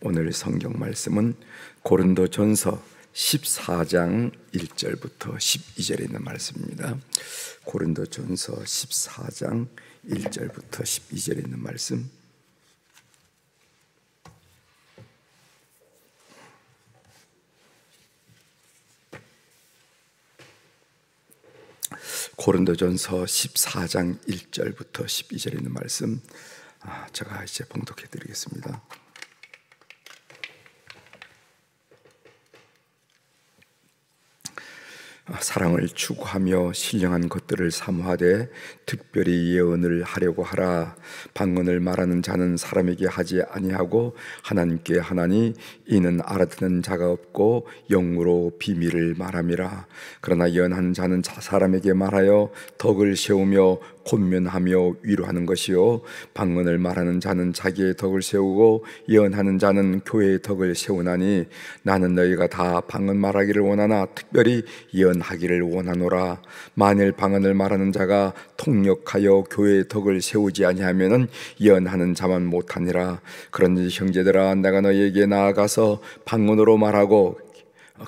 오늘 성경 말씀은 고린도전서 14장 1절부터 12절에 있는 말씀입니다. 고린도전서 14장 1절부터 12절에 있는 말씀. 고린도전서 14장 1절부터 12절에 있는 말씀, 제가 이제 봉독해 드리겠습니다. 사랑을 추구하며 신령한 것들을 사모하되 특별히 예언을 하려고 하라. 방언을 말하는 자는 사람에게 하지 아니하고 하나님께 하나니 이는 알아듣는 자가 없고 영으로 비밀을 말함이라. 그러나 예언하는 자는 사람에게 말하여 덕을 세우며 권면하며 위로하는 것이요, 방언을 말하는 자는 자기의 덕을 세우고 예언하는 자는 교회의 덕을 세우나니 나는 너희가 다 방언 말하기를 원하나 특별히 예언하기를 원하노라. 만일 방언을 말하는 자가 통역하여 교회의 덕을 세우지 아니하면은 예언하는 자만 못하니라. 그런지 형제들아, 내가 너희에게 나아가서 방언으로 말하고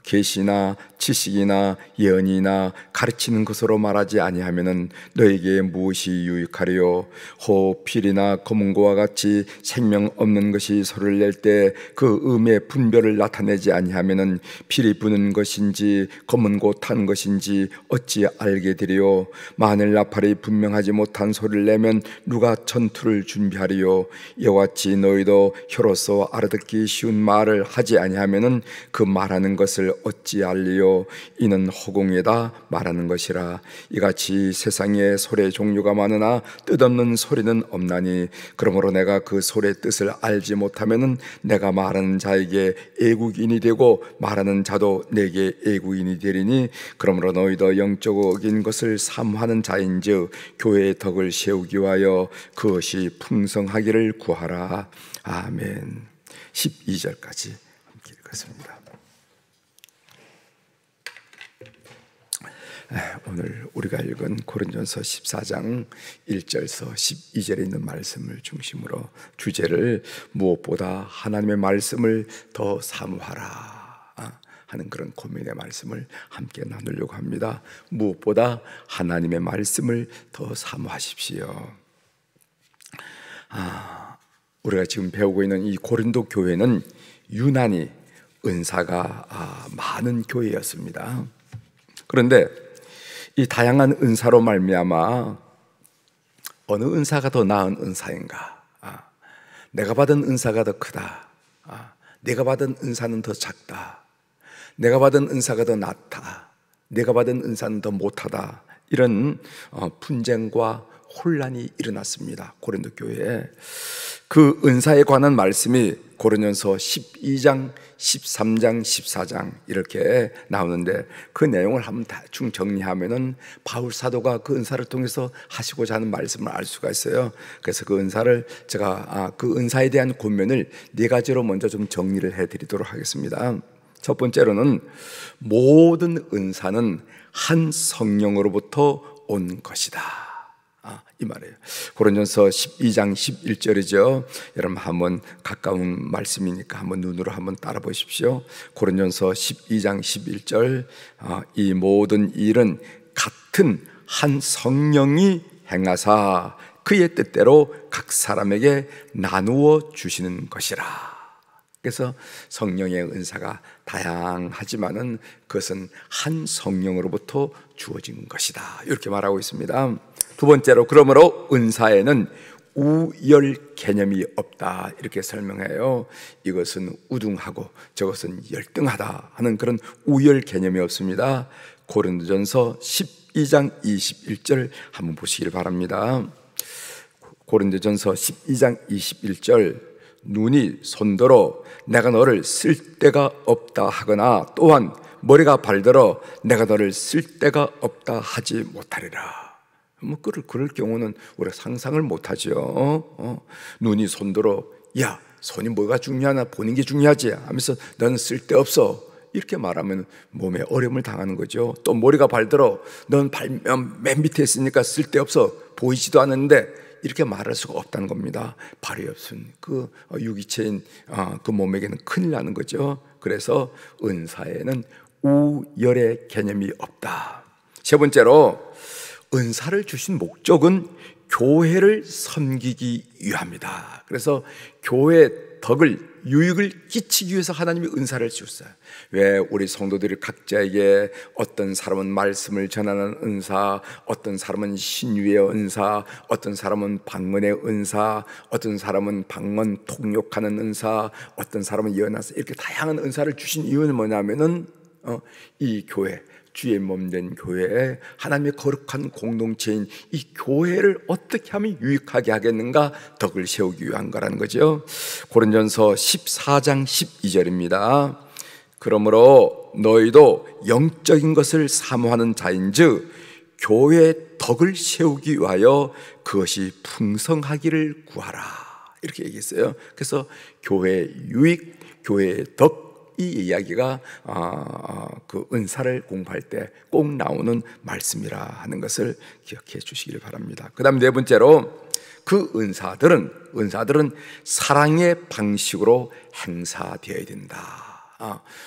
계시나 지식이나 예언이나 가르치는 것으로 말하지 아니하면은 너에게 무엇이 유익하리요? 호필이나 검은고와 같이 생명 없는 것이 소리를 낼 때 그 음의 분별을 나타내지 아니하면은 필이 부는 것인지 검은고 탄 것인지 어찌 알게 되리요? 만일 나팔이 분명하지 못한 소리를 내면 누가 전투를 준비하리요? 이와 같이 너희도 혀로서 알아듣기 쉬운 말을 하지 아니하면은 그 말하는 것을 어찌 알리요? 이는 허공에다 말하는 것이라. 이같이 세상에 소리의 종류가 많으나 뜻없는 소리는 없나니 그러므로 내가 그 소리의 뜻을 알지 못하면은 내가 말하는 자에게 애국인이 되고 말하는 자도 내게 애국인이 되리니 그러므로 너희도 영적인 것을 사모하는 자인즉 교회의 덕을 세우기 위하여 그것이 풍성하기를 구하라. 아멘. 12절까지 함께 읽겠습니다. 오늘 우리가 읽은 고린도전서 14장 1절에서 12절에 있는 말씀을 중심으로 주제를 무엇보다 하나님의 말씀을 더 사모하라 하는 그런 고민의 말씀을 함께 나누려고 합니다. 무엇보다 하나님의 말씀을 더 사모하십시오. 우리가 지금 배우고 있는 이 고린도 교회는 유난히 은사가 많은 교회였습니다. 그런데 이 다양한 은사로 말미암아 어느 은사가 더 나은 은사인가? 내가 받은 은사가 더 크다. 내가 받은 은사는 더 작다. 내가 받은 은사가 더 낫다. 내가 받은 은사는 더 못하다. 이런 분쟁과 혼란이 일어났습니다. 고린도 교회에. 그 은사에 관한 말씀이 고린도전서 12장, 13장, 14장 이렇게 나오는데 그 내용을 한번 대충 정리하면은 바울 사도가 그 은사를 통해서 하시고자 하는 말씀을 알 수가 있어요. 그래서 그 은사를 제가 그 은사에 대한 권면을 네 가지로 먼저 좀 정리를 해드리도록 하겠습니다. 첫 번째로는 모든 은사는 한 성령으로부터 온 것이다. 이 말이에요. 고린도전서 12장 11절이죠. 여러분 한번 가까운 말씀이니까 한번 눈으로 한번 따라 보십시오. 고린도전서 12장 11절, 이 모든 일은 같은 한 성령이 행하사 그의 뜻대로 각 사람에게 나누어 주시는 것이라. 그래서 성령의 은사가 다양하지만은 그것은 한 성령으로부터 주어진 것이다. 이렇게 말하고 있습니다. 두 번째로, 그러므로 은사에는 우열 개념이 없다 이렇게 설명해요. 이것은 우등하고 저것은 열등하다 하는 그런 우열 개념이 없습니다. 고린도전서 12장 21절 한번 보시길 바랍니다. 고린도전서 12장 21절, 눈이 손들어 내가 너를 쓸 데가 없다 하거나 또한 머리가 발들어 내가 너를 쓸 데가 없다 하지 못하리라. 그럴 경우는 우리가 상상을 못하죠. 눈이 손들어 야, 손이 뭐가 중요하나 보는 게 중요하지 하면서 너는 쓸데없어 이렇게 말하면 몸에 어려움을 당하는 거죠. 또 머리가 발들어 넌 맨 밑에 있으니까 쓸데없어 보이지도 않는데 이렇게 말할 수가 없다는 겁니다. 발이 없은 그 유기체인 그 몸에게는 큰일 나는 거죠. 그래서 은사에는 우열의 개념이 없다. 세 번째로, 은사를 주신 목적은 교회를 섬기기 위함이다. 그래서 교회의 덕을, 유익을 끼치기 위해서 하나님이 은사를 주셨어요. 왜 우리 성도들이 각자에게 어떤 사람은 말씀을 전하는 은사, 어떤 사람은 신유의 은사, 어떤 사람은 방언의 은사, 어떤 사람은 방언 통역하는 은사, 어떤 사람은 예언하사, 이렇게 다양한 은사를 주신 이유는 뭐냐면은 이 교회, 주의 몸된 교회에 하나님의 거룩한 공동체인 이 교회를 어떻게 하면 유익하게 하겠는가, 덕을 세우기 위한 거라는 거죠. 고린도전서 14장 12절입니다. 그러므로 너희도 영적인 것을 사모하는 자인즉 교회의 덕을 세우기 위하여 그것이 풍성하기를 구하라, 이렇게 얘기했어요. 그래서 교회의 유익, 교회의 덕, 이 이야기가 그 은사를 공부할 때 꼭 나오는 말씀이라 하는 것을 기억해 주시길 바랍니다. 그 다음 네 번째로, 그 은사들은 사랑의 방식으로 행사되어야 된다.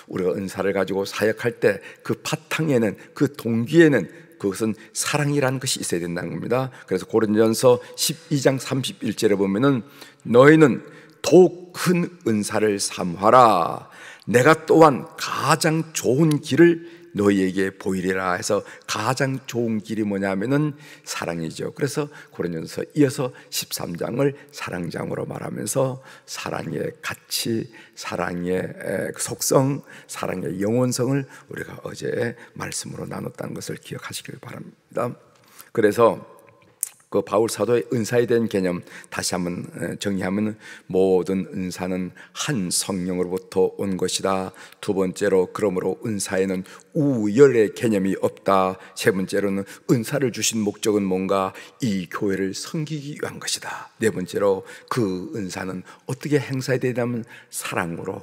우리가 은사를 가지고 사역할 때 그 바탕에는, 그 동기에는 그것은 사랑이라는 것이 있어야 된다는 겁니다. 그래서 고린도전서 12장 31절에 보면은 너희는 더욱 큰 은사를 삼하라. 내가 또한 가장 좋은 길을 너희에게 보이리라 해서, 가장 좋은 길이 뭐냐면은 사랑이죠. 그래서 고린도전서 이어서 13장을 사랑장으로 말하면서 사랑의 가치, 사랑의 속성, 사랑의 영원성을 우리가 어제 말씀으로 나눴다는 것을 기억하시길 바랍니다. 그래서 그 바울 사도의 은사에 대한 개념 다시 한번 정리하면, 모든 은사는 한 성령으로부터 온 것이다. 두 번째로, 그러므로 은사에는 우열의 개념이 없다. 세 번째로는 은사를 주신 목적은 뭔가, 이 교회를 섬기기 위한 것이다. 네 번째로, 그 은사는 어떻게 행사해야 되냐면 사랑으로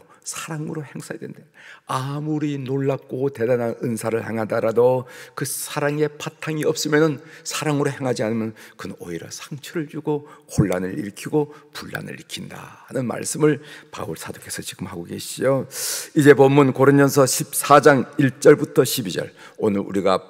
행사해야 된다. 아무리 놀랍고 대단한 은사를 행하더라도 그 사랑의 바탕이 없으면, 사랑으로 행하지 않으면 그건 오히려 상처를 주고 혼란을 일으키고 분란을 일으킨다 하는 말씀을 바울 사도께서 지금 하고 계시죠. 이제 본문 고린도전서 14장 1절부터 12절, 오늘 우리가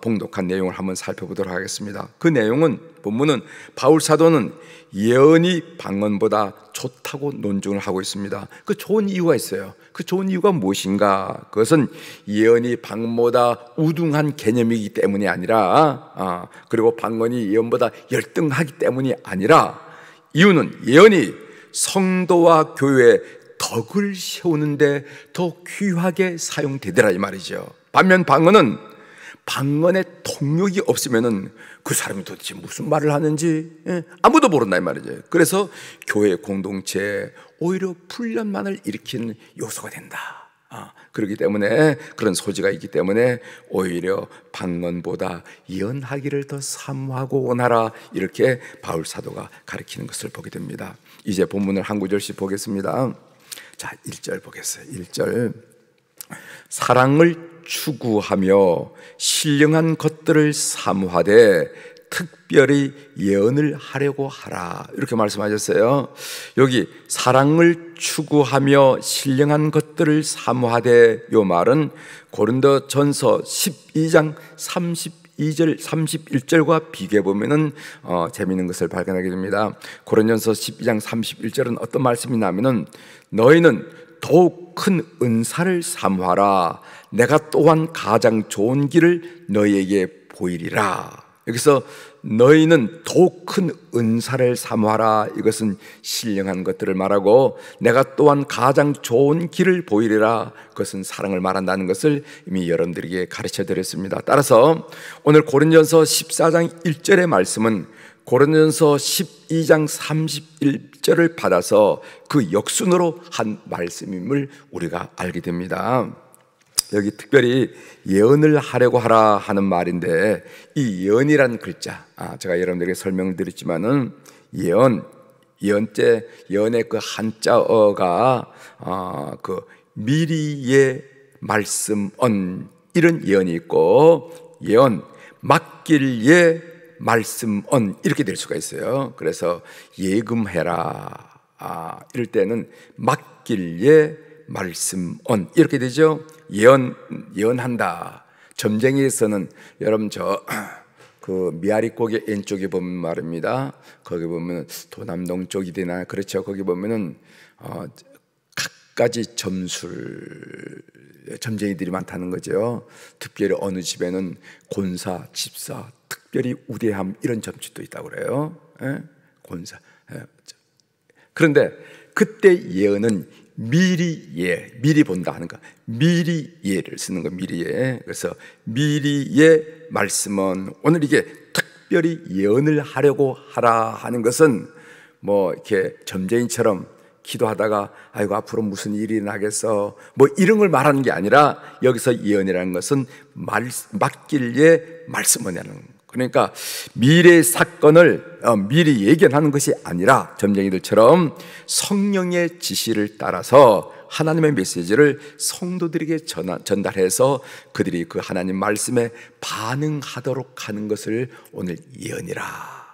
봉독한 내용을 한번 살펴보도록 하겠습니다. 그 내용은, 본문은 바울 사도는 예언이 방언보다 좋다고 논증을 하고 있습니다. 그 좋은 이유가 있어요. 그 좋은 이유가 무엇인가? 그것은 예언이 방언보다 우등한 개념이기 때문이 아니라, 그리고 방언이 예언보다 열등하기 때문이 아니라, 이유는 예언이 성도와 교회의 덕을 세우는데 더 귀하게 사용되더라 이 말이죠. 반면 방언의 통역이 없으면은 그 사람이 도대체 무슨 말을 하는지 아무도 모른다 이 말이죠. 그래서 교회 공동체에 오히려 분란만을 일으키는 요소가 된다. 그렇기 때문에, 그런 소지가 있기 때문에 오히려 방언보다 예언하기를 더 사모하고 원하라, 이렇게 바울 사도가 가르치는 것을 보게 됩니다. 이제 본문을 한 구절씩 보겠습니다. 자, 1절 보겠어요. 1절, 사랑을 추구하며 신령한 것들을 사모하되 특별히 예언을 하려고 하라, 이렇게 말씀하셨어요. 여기 사랑을 추구하며 신령한 것들을 사모하되, 요 말은 고린도전서 12장 32절 31절과 비교해 보면은 재미있는 것을 발견하게 됩니다. 고린도전서 12장 31절은 어떤 말씀이냐면은, 너희는 더욱 큰 은사를 사모하라. 내가 또한 가장 좋은 길을 너희에게 보이리라. 여기서 너희는 더욱 큰 은사를 사모하라, 이것은 신령한 것들을 말하고, 내가 또한 가장 좋은 길을 보이리라, 그것은 사랑을 말한다는 것을 이미 여러분들에게 가르쳐 드렸습니다. 따라서 오늘 고린도전서 14장 1절의 말씀은 고린도전서 12장 31절을 받아서 그 역순으로 한 말씀임을 우리가 알게 됩니다. 여기 특별히 예언을 하려고 하라 하는 말인데, 이 예언이라는 글자, 제가 여러분들에게 설명을 드렸지만은, 예언의 그 한자어가 그 미리의 말씀 이런 예언이 있고, 예언, 맡길 예, 말씀언 이렇게 될 수가 있어요. 그래서 예금해라 이럴 때는 맡길예 말씀언 이렇게 되죠. 예언한다. 점쟁이에서는 여러분 그 미아리 고개 왼쪽에 보면 말입니다. 거기 보면 도남동 쪽이 되나 그렇죠. 거기 보면은 각가지 점쟁이들이 많다는 거죠. 특별히 어느 집에는 곤사, 집사, 특별히 우대함 이런 점집도 있다고 그래요. 곤사. 그런데 그때 예언은 미리 본다 하는 거. 미리 예를 쓰는 거. 미리 예. 그래서 미리 예 말씀은 오늘 이게 특별히 예언을 하려고 하라 하는 것은 뭐 이렇게 점쟁이처럼 기도하다가 아이고 앞으로 무슨 일이 나겠어 뭐 이런 걸 말하는 게 아니라 여기서 예언이라는 것은 맡길 예 말씀이라는 거. 그러니까 미래 사건을 미리 예견하는 것이 아니라 점쟁이들처럼 성령의 지시를 따라서 하나님의 메시지를 성도들에게 전달해서 그들이 그 하나님 말씀에 반응하도록 하는 것을 오늘 예언이라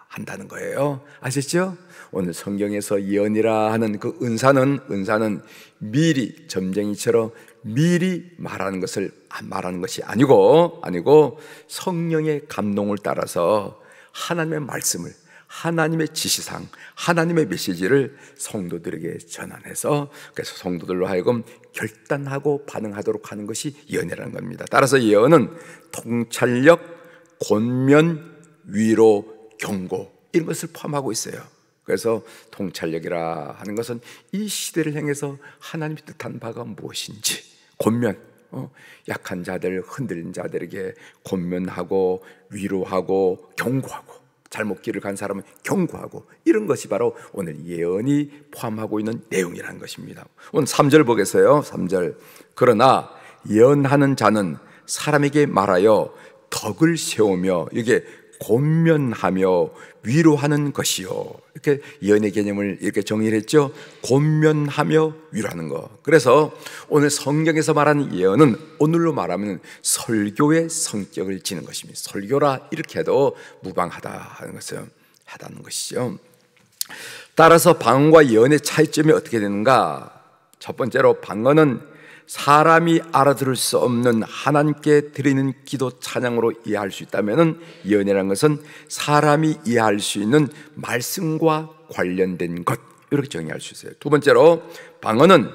한다는 거예요. 아시죠? 오늘 성경에서 예언이라 하는 그 은사는 미리 점쟁이처럼 미리 말하는 것이 아니고 성령의 감동을 따라서 하나님의 말씀을 하나님의 지시상 하나님의 메시지를 성도들에게 전환해서 그래서 성도들로 하여금 결단하고 반응하도록 하는 것이 예언이라는 겁니다. 따라서 예언은 통찰력, 권면, 위로, 경고 이런 것을 포함하고 있어요. 그래서 통찰력이라 하는 것은 이 시대를 향해서 하나님이 뜻한 바가 무엇인지 권면, 약한 자들, 흔들린 자들에게 권면하고 위로하고 경고하고 잘못 길을 간 사람은 경고하고 이런 것이 바로 오늘 예언이 포함하고 있는 내용이라는 것입니다. 오늘 3절 보겠어요. 3절. 그러나 예언하는 자는 사람에게 말하여 덕을 세우며 이게 권면하며 위로하는 것이요. 이렇게 예언의 개념을 이렇게 정의를 했죠. 권면하며 위로하는 것. 그래서 오늘 성경에서 말하는 예언은 오늘로 말하면 설교의 성격을 지닌 것입니다. 설교라 이렇게 해도 무방하다 하는 것은 하다는 것이죠. 따라서 방언과 예언의 차이점이 어떻게 되는가? 첫 번째로 방언은 사람이 알아들을 수 없는 하나님께 드리는 기도 찬양으로 이해할 수 있다면 예언이라는 것은 사람이 이해할 수 있는 말씀과 관련된 것 이렇게 정의할 수 있어요. 두 번째로 방언은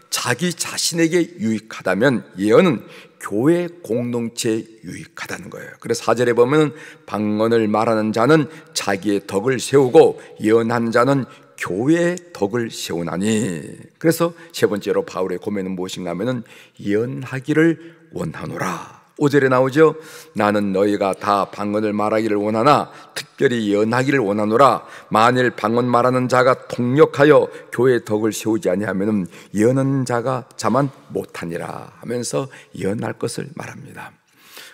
자기 자신에게 유익하다면 예언은 교회 공동체에 유익하다는 거예요. 그래서 4절에 보면 방언을 말하는 자는 자기의 덕을 세우고 예언하는 자는 교회의 덕을 세우나니. 그래서 세 번째로 바울의 고면은 무엇인가 하면은 예언하기를 원하노라. 5절에 나오죠. 나는 너희가 다 방언을 말하기를 원하나 특별히 예언하기를 원하노라. 만일 방언 말하는 자가 통역하여 교회의 덕을 세우지 아니하면은 예언하는 자가 자만 못하니라 하면서 예언할 것을 말합니다.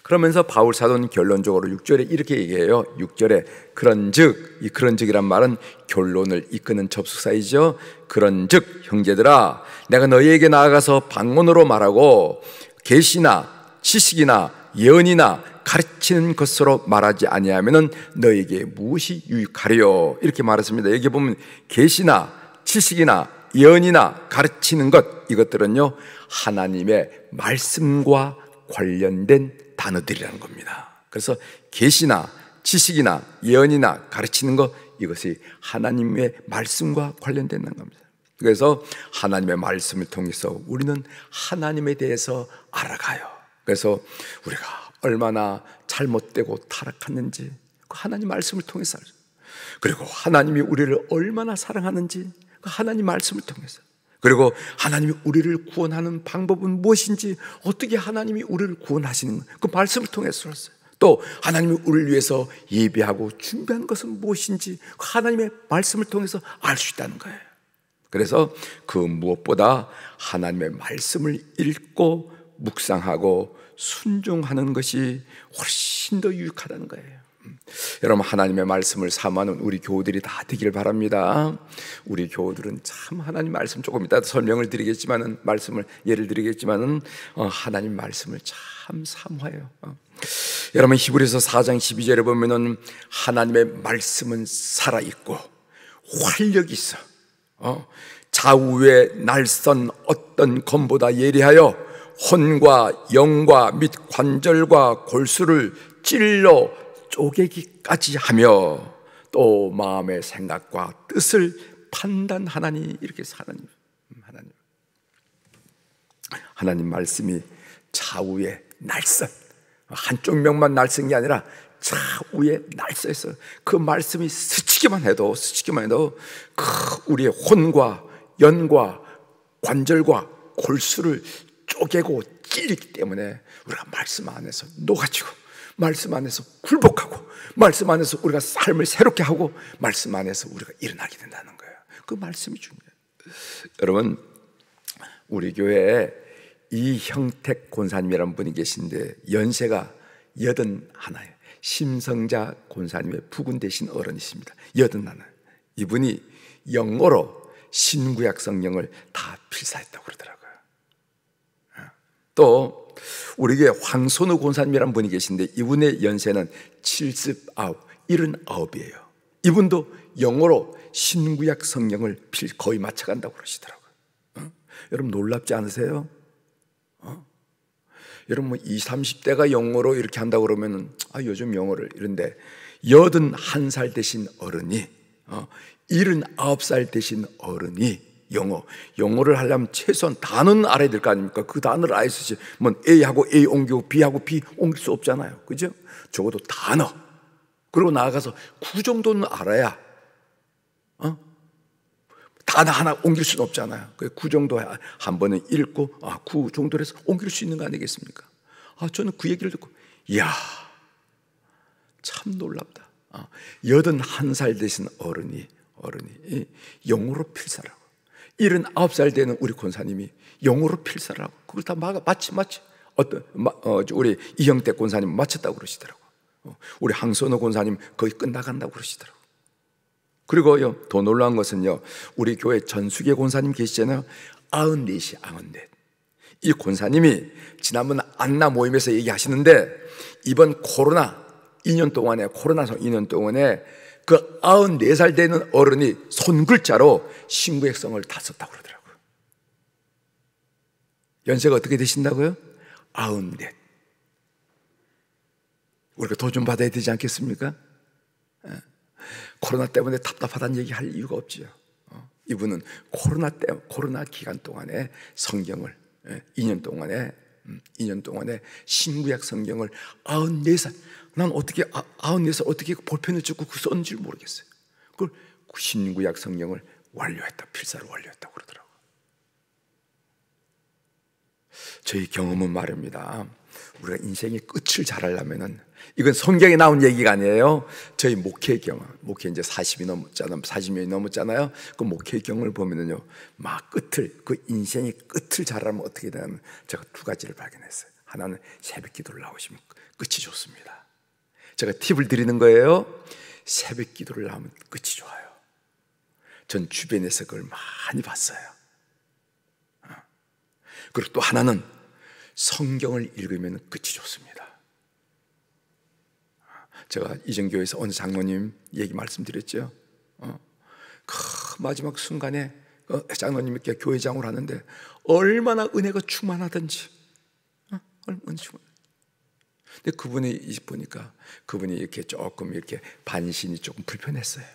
그러면서 바울 사도는 결론적으로 6절에 이렇게 얘기해요. 6절에 그런즉, 이 그런즉이란 말은 결론을 이끄는 접속사이죠. 그런즉 형제들아 내가 너희에게 나아가서 방언으로 말하고 계시나 지식이나 예언이나 가르치는 것으로 말하지 아니하면은 너희에게 무엇이 유익하리요? 이렇게 말했습니다. 여기 보면 계시나 지식이나 예언이나 가르치는 것, 이것들은요 하나님의 말씀과 관련된 단어들이라는 겁니다. 그래서 계시나 지식이나 예언이나 가르치는 것, 이것이 하나님의 말씀과 관련된다는 겁니다. 그래서 하나님의 말씀을 통해서 우리는 하나님에 대해서 알아가요. 그래서 우리가 얼마나 잘못되고 타락했는지 그 하나님 말씀을 통해서 알죠. 그리고 하나님이 우리를 얼마나 사랑하는지 그 하나님 말씀을 통해서, 그리고 하나님이 우리를 구원하는 방법은 무엇인지, 어떻게 하나님이 우리를 구원하시는 그 말씀을 통해서 알았어요. 또 하나님이 우리를 위해서 예배하고 준비한 것은 무엇인지 하나님의 말씀을 통해서 알 수 있다는 거예요. 그래서 그 무엇보다 하나님의 말씀을 읽고 묵상하고 순종하는 것이 훨씬 더 유익하다는 거예요. 여러분, 하나님의 말씀을 사모하는 우리 교우들이 다 되길 바랍니다. 우리 교우들은 참 하나님 말씀, 조금 이따 설명을 드리겠지만은, 말씀을 예를 드리겠지만은 하나님 말씀을 참 사모해요. 여러분 히브리서 4장 12절에 보면은 하나님의 말씀은 살아있고 활력이 있어. 좌우의 날선 어떤 검보다 예리하여 혼과 영과 및 관절과 골수를 찔러 쪼개기까지 하며 또 마음의 생각과 뜻을 판단하나니. 이렇게 하나님 말씀이 좌우의 날선, 한쪽 면만 날선 게 아니라 좌우에 날서있어요. 그 말씀이 스치기만 해도 그 우리의 혼과 연과 관절과 골수를 쪼개고 찔리기 때문에 우리가 말씀 안에서 녹아지고, 말씀 안에서 굴복하고, 말씀 안에서 우리가 삶을 새롭게 하고, 말씀 안에서 우리가 일어나게 된다는 거예요. 그 말씀이 중요해요. 여러분, 우리 교회에 이형택 권사님이라는 분이 계신데 연세가 81이에요. 심성자 권사님의 부군 되신 어른이십니다. 81. 이분이 영어로 신구약 성경을 다 필사했다고 그러더라고요. 또 우리 교회 황선우 권사님이라는 분이 계신데 이분의 연세는 79이에요. 이분도 영어로 신구약 성경을 거의 맞춰간다고 그러시더라고요. 여러분 놀랍지 않으세요? 여러분 뭐 20, 30대가 영어로 이렇게 한다고 그러면 요즘 영어를 이런데 81살 되신 어른이 79살 되신 어른이 영어를 하려면 최소한 단어는 알아야 될 거 아닙니까? 그 단어를 알아야지 뭐 A하고 A 옮기고 B하고 B 옮길 수 없잖아요. 그죠? 적어도 단어, 그리고 나아가서 구 정도는 알아야 단어 하나 옮길 수는 없잖아요. 구 정도 한 번에 읽고 구 정도로 해서 옮길 수 있는 거 아니겠습니까? 저는 그 얘기를 듣고 이야 참 놀랍다. 81살 되신 어른이 영어로 필사라고, 79살 되는 우리 권사님이 영어로 필사라고, 그걸 다 마치 우리 이형택 권사님 마쳤다고 그러시더라고. 우리 항선호 권사님 거의 끝나간다고 그러시더라고. 그리고 더 놀라운 것은요, 우리 교회 전수계 권사님 계시잖아요. 94. 이 권사님이 지난번 안나 모임에서 얘기하시는데 이번 코로나 2년 동안에 그 94살 되는 어른이 손글자로 신구약성을 다 썼다고 그러더라고요. 연세가 어떻게 되신다고요? 94. 우리가 돈 좀 받아야 되지 않겠습니까? 코로나 때문에 답답하다는 얘기 할 이유가 없지요. 이분은 코로나 기간 동안에 성경을 2년 동안에 신구약 성경을 94살, 난 어떻게 94살 어떻게 볼펜을 찍고 그 썼는지 모르겠어요. 그걸 신구약 성경을 필사를 완료했다고 그러더라고요. 저희 경험은 말입니다. 우리가 인생의 끝을 잘하려면은, 이건 성경에 나온 얘기가 아니에요. 저희 목회 경험, 목회 이제 40년이 넘었잖아요. 그 목회 경험을 보면은요, 그 인생의 끝을 잘하면 어떻게 되냐면, 제가 두 가지를 발견했어요. 하나는 새벽 기도를 나오시면 끝이 좋습니다. 제가 팁을 드리는 거예요. 새벽 기도를 나오면 끝이 좋아요. 전 주변에서 그걸 많이 봤어요. 그리고 또 하나는 성경을 읽으면 끝이 좋습니다. 제가 이전교회에서 어느 장로님 얘기 말씀드렸죠. 그 마지막 순간에 장로님이 교회장을 하는데 얼마나 은혜가 충만하든지, 얼마나 충만. 근데 그분이 보니까 그분이 이렇게 조금 이렇게 반신이 조금 불편했어요.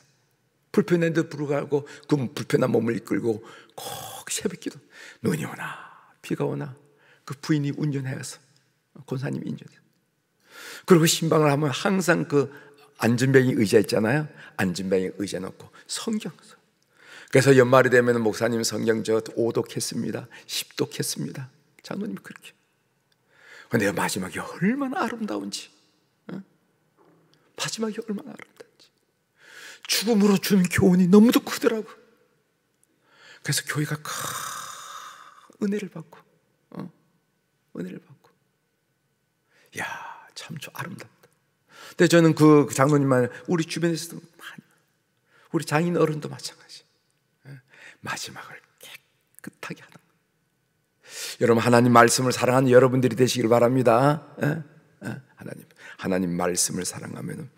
불편했는데 불구하고 그 불편한 몸을 이끌고 꼭 새벽기도, 눈이 오나 비가 오나 그 부인이 운전해서, 권사님이 운전해서, 그리고 신방을 하면 항상 그 안전뱅이 의자 있잖아요. 안전뱅이 의자 놓고 성경. 그래서 연말이 되면 목사님 성경 5독했습니다 10독했습니다 장로님이 그렇게. 근데 마지막이 얼마나 아름다운지, 마지막이 얼마나 아름다운지, 죽음으로 주는 교훈이 너무도 크더라고. 그래서 교회가 은혜를 받고, 야, 참 아름답다. 근데 저는 그 장로님만, 우리 주변에서도 많이, 우리 장인 어른도 마찬가지, 마지막을 깨끗하게 하는 거예요. 여러분, 하나님 말씀을 사랑하는 여러분들이 되시길 바랍니다. 하나님 말씀을 사랑하면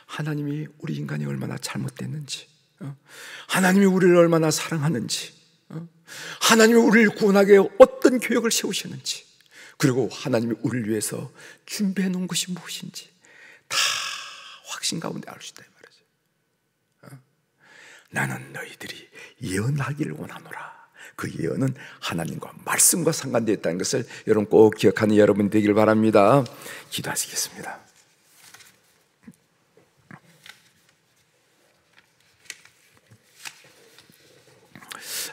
하나님이 우리 인간이 얼마나 잘못됐는지, 하나님이 우리를 얼마나 사랑하는지, 하나님이 우리를 구원하기 위해 어떤 계획을 세우셨는지, 그리고 하나님이 우리를 위해서 준비해 놓은 것이 무엇인지 다 확신 가운데 알 수 있다 이 말이죠. 나는 너희들이 예언하기를 원하노라. 그 예언은 하나님과 말씀과 상관되어 있다는 것을 여러분 꼭 기억하는 여러분 되길 바랍니다. 기도하시겠습니다.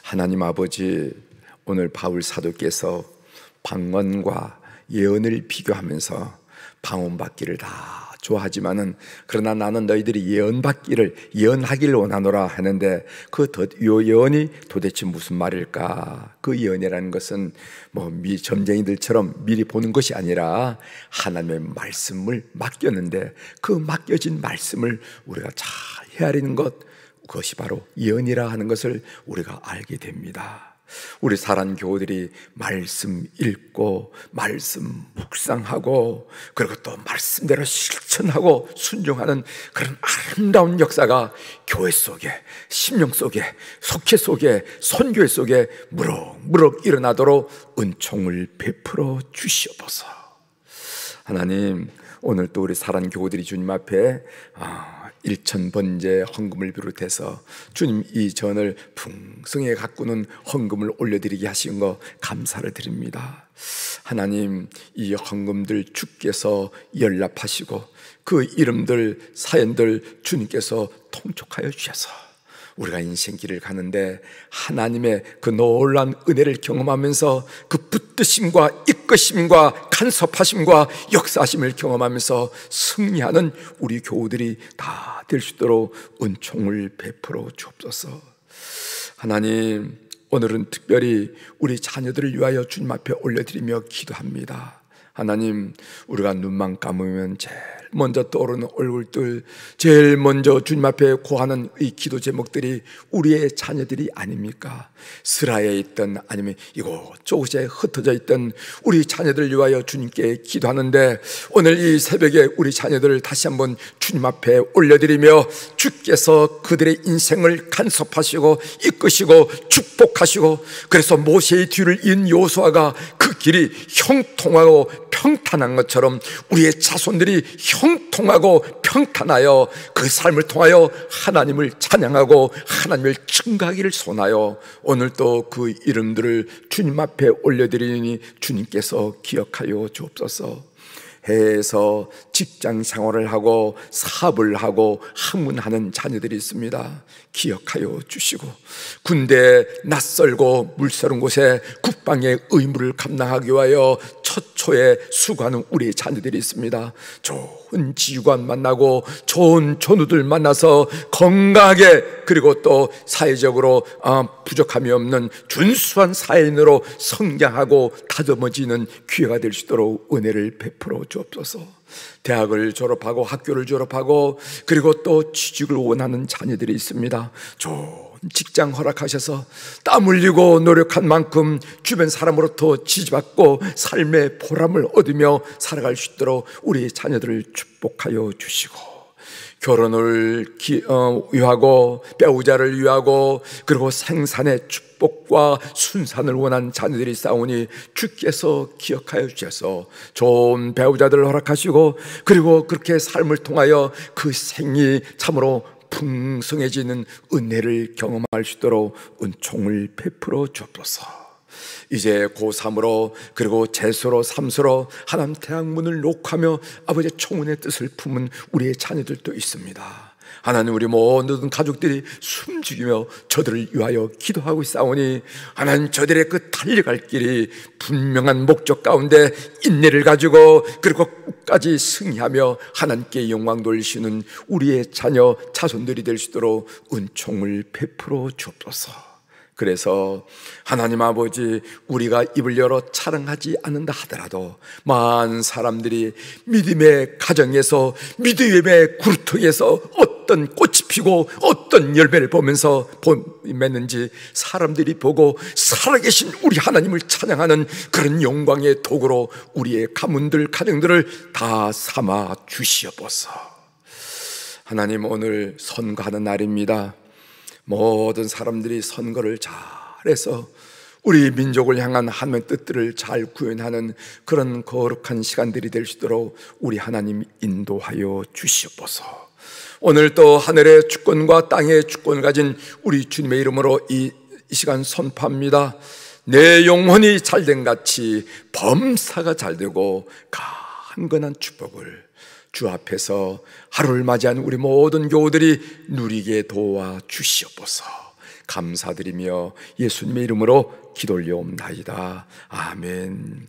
하나님 아버지, 오늘 바울 사도께서 방언과 예언을 비교하면서 방언받기를 다 좋아하지만은 그러나 나는 너희들이 예언하기를 원하노라 하는데 그 예언이 도대체 무슨 말일까? 그 예언이라는 것은 점쟁이들처럼 미리 보는 것이 아니라 하나님의 말씀을 맡겼는데 그 맡겨진 말씀을 우리가 잘 헤아리는 그것이 바로 예언이라 하는 것을 우리가 알게 됩니다. 우리 사랑 교우들이 말씀 읽고 말씀 묵상하고 그리고 또 말씀대로 실천하고 순종하는 그런 아름다운 역사가 교회 속에, 심령 속에, 속회 속에, 선교회 속에 무럭무럭 일어나도록 은총을 베풀어 주시옵소서. 하나님, 오늘 또 우리 사랑 교우들이 주님 앞에 일천번제 헌금을 비롯해서 주님 이 전을 풍성하게 가꾸는 헌금을 올려드리게 하신 거 감사를 드립니다. 하나님, 이 헌금들 주께서 연락하시고 그 이름들, 사연들 주님께서 통촉하여 주셔서 우리가 인생길을 가는데 하나님의 그 놀라운 은혜를 경험하면서 그 붙드심과 이끄심과 간섭하심과 역사하심을 경험하면서 승리하는 우리 교우들이 다 될 수 있도록 은총을 베풀어 주옵소서. 하나님, 오늘은 특별히 우리 자녀들을 위하여 주님 앞에 올려드리며 기도합니다. 하나님, 우리가 눈만 감으면 제일 먼저 떠오르는 얼굴들, 제일 먼저 주님 앞에 고하는 이 기도 제목들이 우리의 자녀들이 아닙니까? 스라에 있던 아니면 이곳저곳에 흩어져 있던 우리 자녀들 위하여 주님께 기도하는데 오늘 이 새벽에 우리 자녀들을 다시 한번 주님 앞에 올려드리며 주께서 그들의 인생을 간섭하시고 이끄시고 축복하시고 그래서 모세의 뒤를 이은 여호수아가 그 길이 형통하고 평탄한 것처럼 우리의 자손들이 형통하고 평탄하여 그 삶을 통하여 하나님을 찬양하고 하나님을 증거하기를 소원하여 오늘 또 그 이름들을 주님 앞에 올려드리니 주님께서 기억하여 주옵소서. 해외에서 직장 생활을 하고 사업을 하고 학문하는 자녀들이 있습니다. 기억하여 주시고 군대에 낯설고 물서른 곳에 국방의 의무를 감당하기 위하여 처초에 수고하는 우리의 자녀들이 있습니다. 좋은 지휘관 만나고 좋은 전우들 만나서 건강하게 그리고 또 사회적으로 부족함이 없는 준수한 사회인으로 성장하고 다듬어지는 기회가 될 수 있도록 은혜를 베풀어 주옵소서. 대학을 졸업하고 학교를 졸업하고 그리고 또 취직을 원하는 자녀들이 있습니다. 좋은 직장 허락하셔서 땀 흘리고 노력한 만큼 주변 사람으로부터 지지받고 삶의 보람을 얻으며 살아갈 수 있도록 우리 자녀들을 축복하여 주시고 결혼을 위하고 배우자를 위하고 그리고 생산의 축복과 순산을 원하는 자녀들이 싸우니 주께서 기억하여 주셔서 좋은 배우자들을 허락하시고 그리고 그렇게 삶을 통하여 그 생이 참으로 풍성해지는 은혜를 경험할 수 있도록 은총을 베풀어 주옵소서. 이제 고3으로 그리고 재수로 삼수로 하나님 대학문을 녹화하며 아버지의 청운의 뜻을 품은 우리의 자녀들도 있습니다. 하나님, 우리 모든 가족들이 숨죽이며 저들을 위하여 기도하고 있사오니 하나님, 저들의 그 달려갈 길이 분명한 목적 가운데 인내를 가지고 그리고 끝까지 승리하며 하나님께 영광 돌리시는 우리의 자녀 자손들이 될 수 있도록 은총을 베풀어 주옵소서. 그래서 하나님 아버지, 우리가 입을 열어 찬양하지 않는다 하더라도 많은 사람들이 믿음의 가정에서, 믿음의 구루통에서 어떤 꽃이 피고 어떤 열매를 보면서 맺는지 사람들이 보고 살아계신 우리 하나님을 찬양하는 그런 영광의 도구로 우리의 가문들, 가정들을 다 삼아 주시옵소서. 하나님, 오늘 선거하는 날입니다. 모든 사람들이 선거를 잘해서 우리 민족을 향한 하나님의 뜻들을 잘 구현하는 그런 거룩한 시간들이 될 수 있도록 우리 하나님 인도하여 주시옵소서. 오늘 또 하늘의 주권과 땅의 주권을 가진 우리 주님의 이름으로 이 시간 선포합니다. 내 영혼이 잘된 같이 범사가 잘되고 강건한 축복을 주 앞에서 하루를 맞이한 우리 모든 교우들이 누리게 도와 주시옵소서. 감사드리며 예수님의 이름으로 기도 올려옵나이다. 아멘.